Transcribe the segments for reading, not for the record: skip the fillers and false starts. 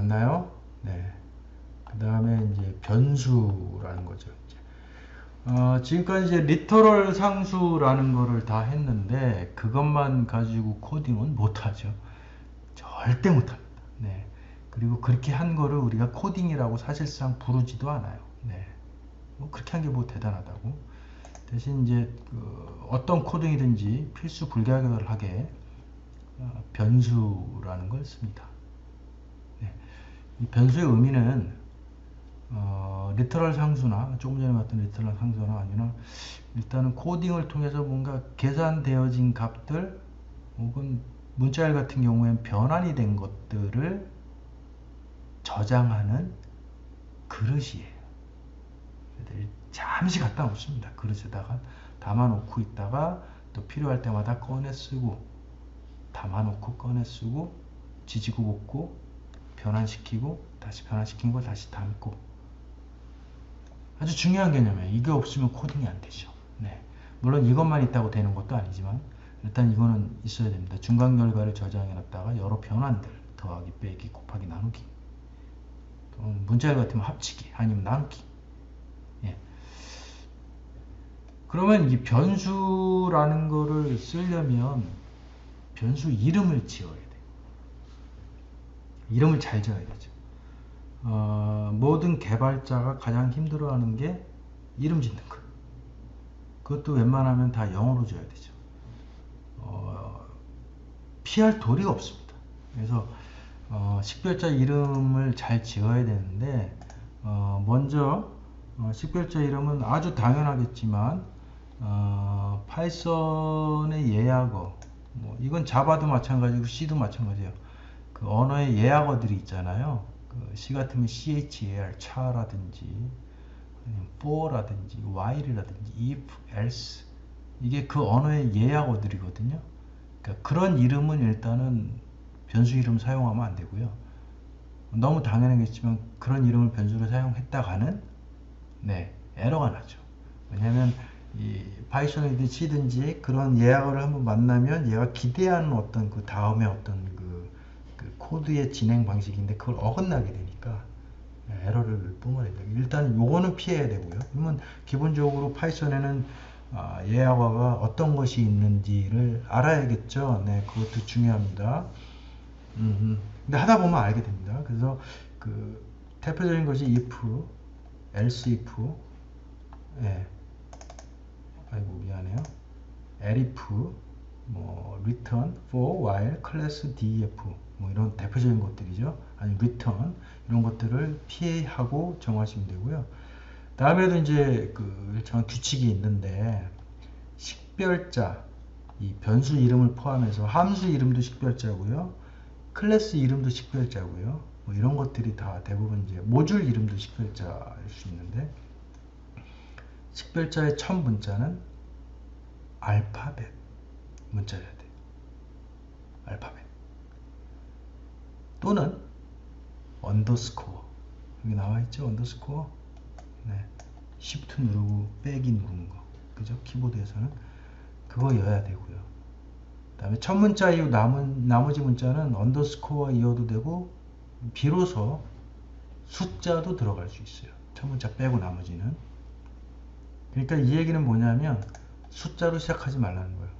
맞나요? 네. 그 다음에 이제 변수라는 거죠. 지금까지 이제 리터럴 상수라는 거를 다 했는데 그것만 가지고 코딩은 못하죠. 절대 못합니다. 네. 그리고 그렇게 한 거를 우리가 코딩이라고 사실상 부르지도 않아요. 네. 뭐 그렇게 한 게 뭐 대단하다고. 대신 이제 어떤 코딩이든지 필수 불가결하게 변수라는 걸 씁니다. 네. 이 변수의 의미는 리터럴 상수나 조금 전에 봤던 리터럴 상수나 아니면 일단은 코딩을 통해서 뭔가 계산되어진 값들 혹은 문자열 같은 경우에는 변환이 된 것들을 저장하는 그릇이에요. 잠시 갖다 놓습니다. 그릇에다가 담아놓고 있다가 또 필요할 때마다 꺼내 쓰고 담아놓고 꺼내 쓰고 지지고 볶고 변환시키고 다시 변환시킨 거 다시 담고 아주 중요한 개념이에요. 이게 없으면 코딩이 안 되죠. 네. 물론 이것만 있다고 되는 것도 아니지만 일단 이거는 있어야 됩니다. 중간 결과를 저장해 놨다가 여러 변환들 더하기 빼기 곱하기 나누기 문자열 같으면 합치기 아니면 나누기. 예. 그러면 이 변수라는 거를 쓰려면 변수 이름을 지어야 돼요. 이름을 잘 지어야 되죠. 모든 개발자가 가장 힘들어하는 게 이름 짓는 거. 그것도 웬만하면 다 영어로 지어야 되죠. 피할 도리가 없습니다. 그래서 식별자 이름을 잘 지어야 되는데 먼저 식별자 이름은 아주 당연하겠지만 파이썬의 예약어 이건 자바도 마찬가지고 C도 마찬가지예요. 그 언어의 예약어들이 있잖아요. 그 C 같으면 char, 차라든지 for라든지 while이라든지 if, else 이게 그 언어의 예약어들이거든요. 그러니까 그런 이름은 일단은 변수 이름 사용하면 안 되고요. 너무 당연하겠지만 그런 이름을 변수로 사용했다가는 에러가 나죠. 왜냐하면 이 파이썬이든 C든지 그런 예약어를 한번 만나면 얘가 기대하는 어떤 그 다음에 어떤 그 코드의 진행 방식인데 그걸 어긋나게 되니까 에러를 뿜어냅니다. 일단 요거는 피해야 되고요. 그러면 기본적으로 파이썬에는 예약어가 어떤 것이 있는지를 알아야겠죠. 네, 그것도 중요합니다. 근데 하다 보면 알게 됩니다. 그래서 그 대표적인 것이 if, else if, 아이고 미안해요. elif, return, for, while, class, def 이런 대표적인 것들이죠. 아니 return 이런 것들을 피하고 정하시면 되고요. 다음에도 이제 그 일정한 규칙이 있는데 식별자, 이 변수 이름을 포함해서 함수 이름도 식별자고요. 클래스 이름도 식별자고요. 이런 것들이 다 대부분 이제 모듈 이름도 식별자일 수 있는데 식별자의 첫 문자는 알파벳 문자여야 돼요. 알파벳 또는 언더스코어 여기 나와있죠. 언더스코어 Shift 누르고 빼기 누르는 거 그죠? 키보드에서는 그거여야 되고요. 그 다음에 첫 문자 이후 나머지 문자는 언더스코어 이어도 되고 비로소 숫자도 들어갈 수 있어요. 첫 문자 빼고 나머지는. 그러니까 이 얘기는 뭐냐면 숫자로 시작하지 말라는 거예요.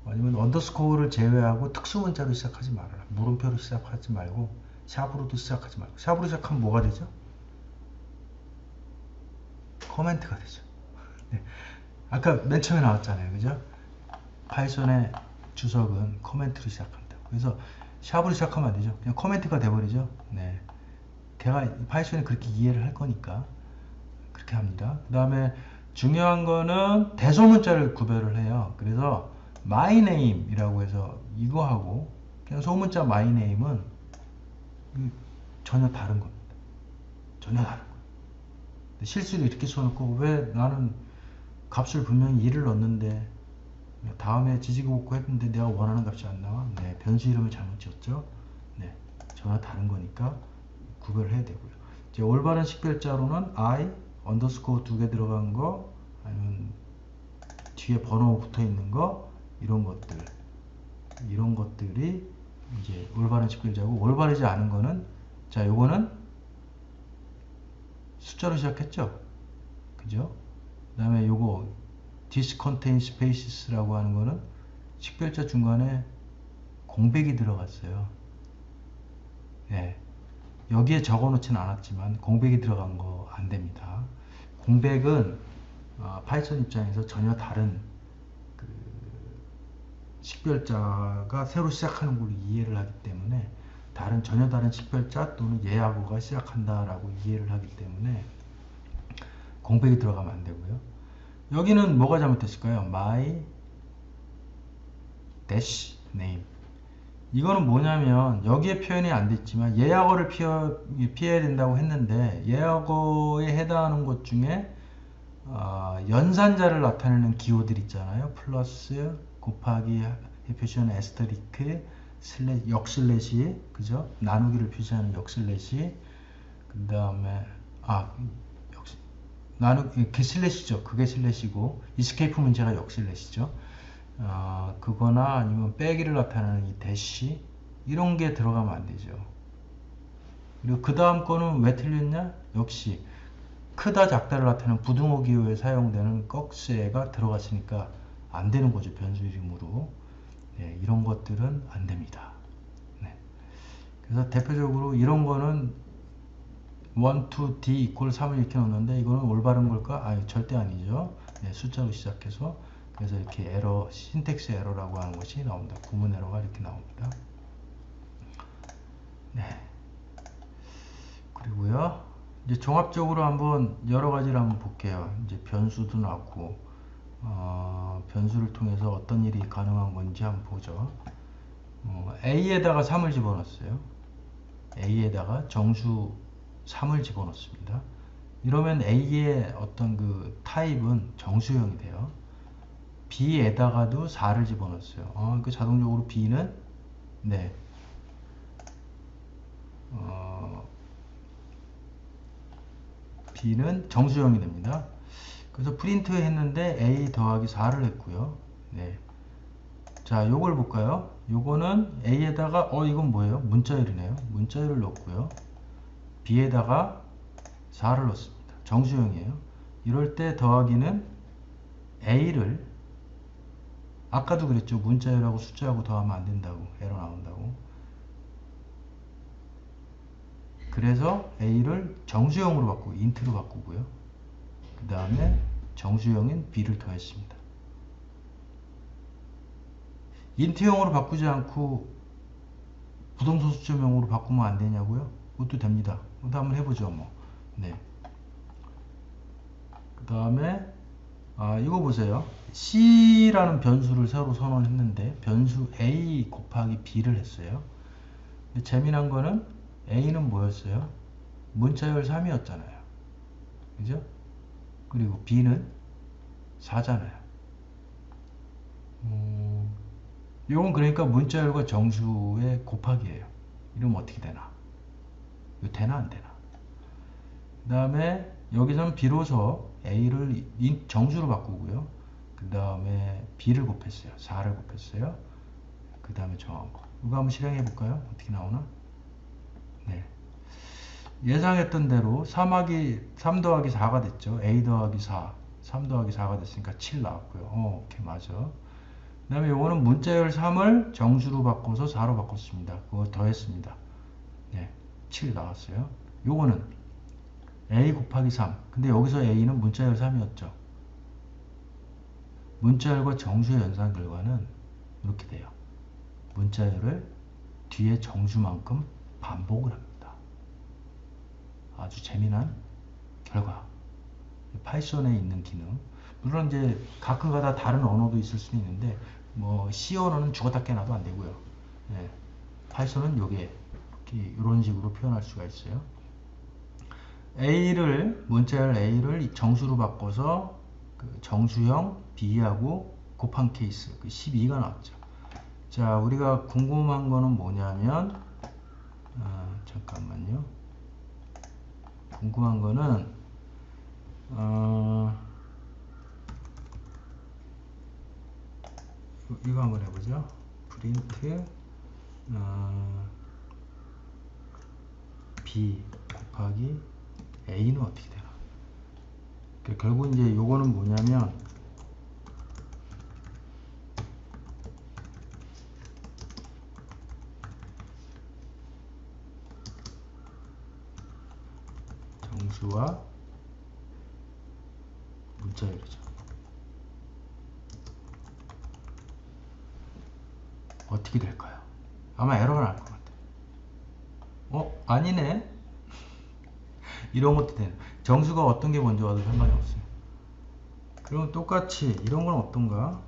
아니면 언더스코어를 제외하고 특수 문자로 시작하지 말아라. 물음표로 시작하지 말고 샵으로도 시작하지 말고 샵으로 시작하면 뭐가 되죠? 코멘트가 되죠. 네. 아까 맨 처음에 나왔잖아요. 그죠? 파이썬의 주석은 코멘트로 시작한다. 그래서 샵으로 시작하면 안 되죠. 그냥 코멘트가 돼버리죠. 네. 걔가 파이썬이 그렇게 이해를 할 거니까 그렇게 합니다. 그 다음에 중요한 거는 대소문자를 구별을 해요. 그래서 my name 이라고 해서 이거하고 그냥 소문자 my name은 전혀 다른 겁니다. 전혀 다른 거예요. 실수를 이렇게 써놓고 왜 나는 값을 분명히 2를 넣었는데 다음에 지지고 볶고 했는데 내가 원하는 값이 안 나와? 네, 변수 이름을 잘못 지었죠? 네, 전혀 다른 거니까 구별을 해야 되고요. 이제 올바른 식별자로는 I, 언더스코어 2개 들어간 거, 아니면 뒤에 번호 붙어 있는 거, 이런 것들이 이제 올바른 식별자고, 올바르지 않은 거는 자, 요거는 숫자로 시작했죠. 그죠? 그 다음에 요거 this contain spaces라고 하는 거는 식별자 중간에 공백이 들어갔어요. 예. 여기에 적어 놓지는 않았지만 공백이 들어간 거 안 됩니다. 공백은 파이썬 입장에서 전혀 다른 그 식별자가 새로 시작하는 걸로 이해를 하기 때문에 전혀 다른 식별자 또는 예약어가 시작한다라고 이해를 하기 때문에 공백이 들어가면 안 되고요. 여기는 뭐가 잘못됐을까요? my dash name. 이거는 뭐냐면 여기에 표현이 안 됐지만 예약어를 피해야 된다고 했는데 예약어에 해당하는 것 중에 연산자를 나타내는 기호들 있잖아요. 플러스, 곱하기, 표시하는 에스터리크, 역슬래시, 그죠? 나누기를 표시하는 역슬래시, 그 다음에 그 슬래시죠. 그게 슬래시고 이스케이프 문제가 역슬래시죠. 그거나 아니면 빼기를 나타내는 이 대시 이런 게 들어가면 안 되죠. 그리고 그 다음 거는 왜 틀렸냐? 역시 크다 작다를 나타내는 부등호 기호에 사용되는 꺽쇠가 들어갔으니까 안 되는 거죠. 변수 이름으로. 네, 이런 것들은 안 됩니다. 네. 그래서 대표적으로 이런 거는 1, 2, d equal 3을 이렇게 넣는데 이거는 올바른 걸까? 절대 아니죠. 네, 숫자로 시작해서 그래서 이렇게 에러, 신텍스 에러라고 하는 것이 나옵니다. 구문 에러가 이렇게 나옵니다. 네. 그리고요, 이제 종합적으로 한번 여러 가지를 한번 볼게요. 이제 변수도 나왔고, 변수를 통해서 어떤 일이 가능한 건지 한번 보죠. A에다가 3을 집어넣었어요. A에다가 정수 3을 집어넣습니다. 이러면 A의 어떤 그 타입은 정수형이 돼요. B에다가도 4를 집어넣었어요. 그 자동적으로 B는 네. B는 정수형이 됩니다. 그래서 프린트 했는데 A 더하기 4를 했고요. 네. 자, 요걸 볼까요? 요거는 A에다가 이건 뭐예요? 문자열이네요. 문자열을 넣었고요. B에다가 4를 넣습니다. 정수형이에요. 이럴 때 더하기는 A를 아까도 그랬죠. 문자열하고 숫자하고 더하면 안 된다고. 에러 나온다고. 그래서 A를 정수형으로 바꾸고 인트로 바꾸고요. 그 다음에 정수형인 B를 더했습니다. 인트형으로 바꾸지 않고 부동소 수점형으로 바꾸면 안 되냐고요? 그것도 됩니다. 그것도 한번 해보죠. 뭐. 네. 그 다음에 이거 보세요. C라는 변수를 새로 선언했는데 변수 A 곱하기 B를 했어요. 재미난 거는 A는 뭐였어요? 문자열 3이었잖아요. 그죠? 그리고 B는 4잖아요. 이건 그러니까 문자열과 정수의 곱하기예요. 이러면 어떻게 되나? 이거 되나 안 되나? 그 다음에 여기서는 비로소 A를 정수로 바꾸고요. 그 다음에 B를 곱했어요. 4를 곱했어요. 그 다음에 정한 거. 이거 한번 실행해 볼까요? 어떻게 나오나? 네. 예상했던 대로 3 더하기 4가 됐죠. A 더하기 4, 3 더하기 4가 됐으니까 7 나왔고요. 오케이, 맞아. 그 다음에 요거는 문자열 3을 정수로 바꿔서 4로 바꿨습니다. 그거 더했습니다. 네, 7 나왔어요. 요거는 A 곱하기 3. 근데 여기서 A는 문자열 3이었죠. 문자열과 정수의 연산 결과는 이렇게 돼요. 문자열을 뒤에 정수만큼 반복을 합니다. 아주 재미난 결과. 파이썬에 있는 기능. 물론 이제 가끔가다 다른 언어도 있을 수는 있는데 뭐 C 언어는 죽었다 깨나도 안 되고요. 네. 파이썬은 요게 이런 식으로 표현할 수가 있어요. 문자열 A를 정수로 바꿔서 그 정수형 B하고 곱한 케이스 12가 나왔죠. 자, 우리가 궁금한 거는 뭐냐면 잠깐만요. 궁금한 거는 이거 한번 해보죠. 프린트 B 곱하기 A는 어떻게 되나? 그러니까 결국 이제 요거는 뭐냐면 정수와 문자열이죠. 어떻게 될까요? 아마 에러가 날 것 같아요. 아니네. 이런 것도 되네. 정수가 어떤 게 먼저 와도 상관이 없어요. 그럼 똑같이 이런 건 어떤가?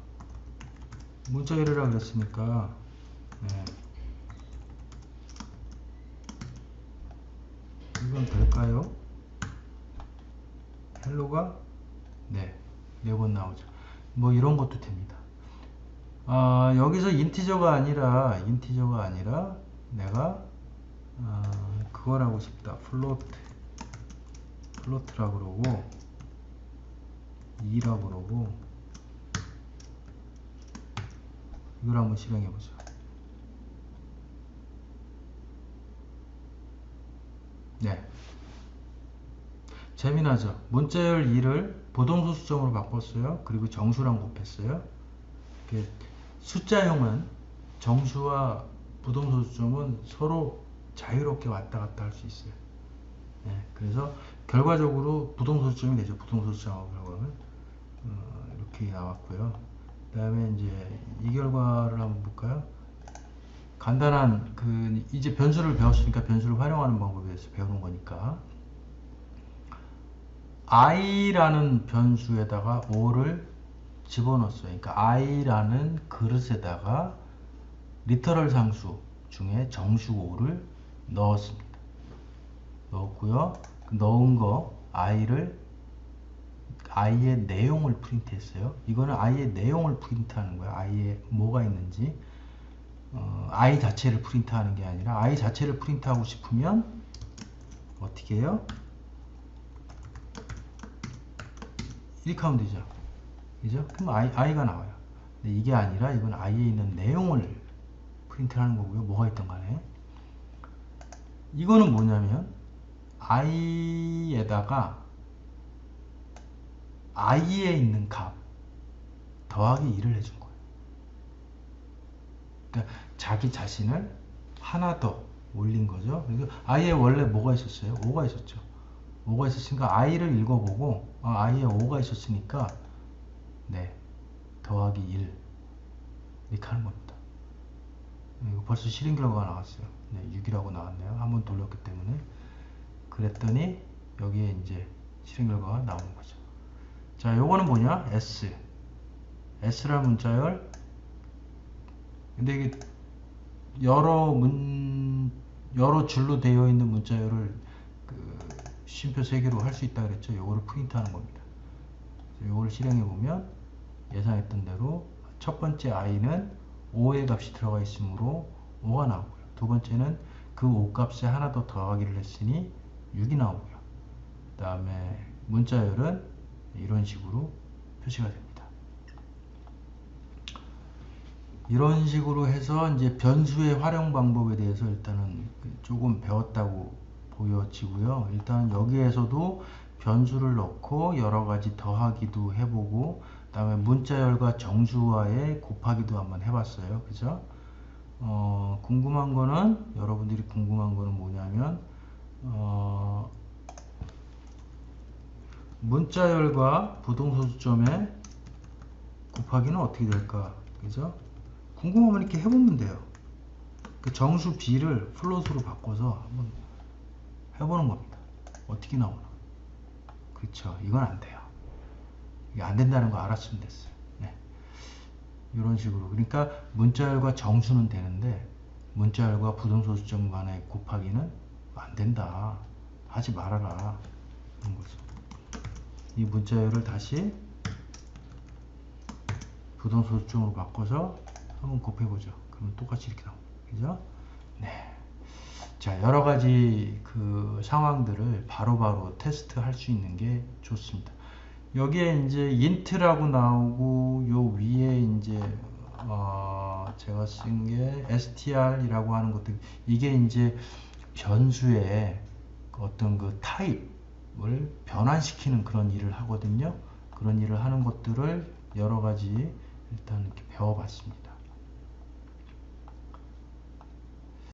문자열이라 그랬으니까 네. 이건 될까요? 헬로가 네 4번 나오죠. 뭐 이런 것도 됩니다. 여기서 인티저가 아니라 내가 그걸 하고 싶다. 플로트라고 그러고 2라고 그러고 이걸 한번 실행해 보죠. 네, 재미나죠. 문자열 2를 부동소 수점으로 바꿨어요. 그리고 정수랑 곱했어요. 숫자형은 정수와 부동소 수점은 서로 자유롭게 왔다 갔다 할 수 있어요. 네, 그래서 결과적으로 부동소 수점이 되죠. 부동소 수점하고 결과는 이렇게 나왔고요. 그 다음에 이제 이 결과를 한번 볼까요? 간단한 이제 변수를 배웠으니까 변수를 활용하는 방법에 대해서 배우는 거니까 i라는 변수에다가 5를 집어넣었어요. 그러니까 i라는 그릇에다가 리터럴 상수 중에 정수 5를 넣었습니다. 넣었고요. 넣은 거 i의 내용을 프린트했어요. 이거는 i의 내용을 프린트하는 거야. i에 뭐가 있는지 i 자체를 프린트하는 게 아니라 i 자체를 프린트하고 싶으면 어떻게 해요? 이렇게 하면 되죠. 그죠? 그럼 i가 나와요. 근데 이게 아니라 이건 i에 있는 내용을 프린트하는 거고요. 뭐가 있던 간에 이거는 뭐냐면 i에다가 i에 있는 값 더하기 2를 해준 거예요. 그러니까 자기 자신을 하나 더 올린 거죠. 그래서 i에 원래 뭐가 있었어요? 5가 있었죠. 5가 있었으니까 i를 읽어보고 i에 5가 있었으니까 네 더하기 1 이렇게 하는 겁니다. 이거 벌써 실행 결과가 나왔어요. 네, 6이라고 나왔네요. 한번 돌렸기 때문에 그랬더니 여기에 이제 실행 결과가 나오는 거죠. 자, 요거는 뭐냐? S라는 문자열. 근데 이게 여러 줄로 되어 있는 문자열을 쉼표 3개로 할 수 있다 그랬죠. 요거를 프린트하는 겁니다. 요거를 실행해 보면 예상했던 대로 첫 번째 i는 5의 값이 들어가 있으므로 5가 나오고요. 두 번째는 그 5 값에 하나 더 더하기를 했으니 6이 나오고요. 그 다음에 문자열은 이런 식으로 표시가 됩니다. 이런 식으로 해서 이제 변수의 활용 방법에 대해서 일단은 조금 배웠다고 보여지고요. 일단 여기에서도 변수를 넣고 여러 가지 더하기도 해보고 그 다음에 문자열과 정수와의 곱하기도 한번 해봤어요. 그죠? 궁금한 거는 여러분들이 궁금한 거는 뭐냐면 문자열과 부동소수점의 곱하기는 어떻게 될까? 그죠? 궁금하면 이렇게 해보면 돼요. 그 정수 b를 플롯으로 바꿔서 한번 해보는 겁니다. 어떻게 나오나? 그렇죠. 이건 안 돼요. 이게 안 된다는 거 알았으면 됐어요. 네. 이런 식으로. 그러니까 문자열과 정수는 되는데 문자열과 부동소수점 간의 곱하기는 안 된다. 하지 말아라. 이런 거죠. 이 문자열을 다시 부동소수점으로 바꿔서 한번 곱해보죠. 그러면 똑같이 이렇게 나옵니다. 그죠? 네. 자, 여러 가지 그 상황들을 바로바로 테스트 할 수 있는 게 좋습니다. 여기에 이제 int라고 나오고 요 위에 이제 제가 쓴 게 str이라고 하는 것들 이게 이제 변수에 어떤 그 타입을 변환시키는 그런 일을 하거든요. 그런 일을 하는 것들을 여러 가지 일단 이렇게 배워봤습니다.